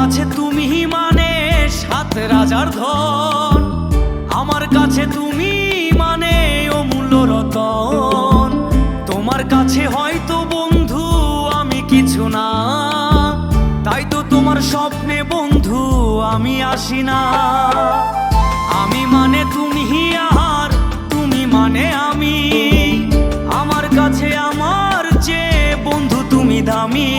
কাছে তুমি মানে সাত রাজার ধন, আমার কাছে তুমি মানে অমূল্য রতন। তোমার কাছে হয়তো বন্ধু আমি কিছু না, তাই তো তোমার স্বপ্নে বন্ধু আমি আসি না। আমি মানে তুমি আর তুমি মানে আমি, আমার কাছে আমার যে বন্ধু তুমি দামি।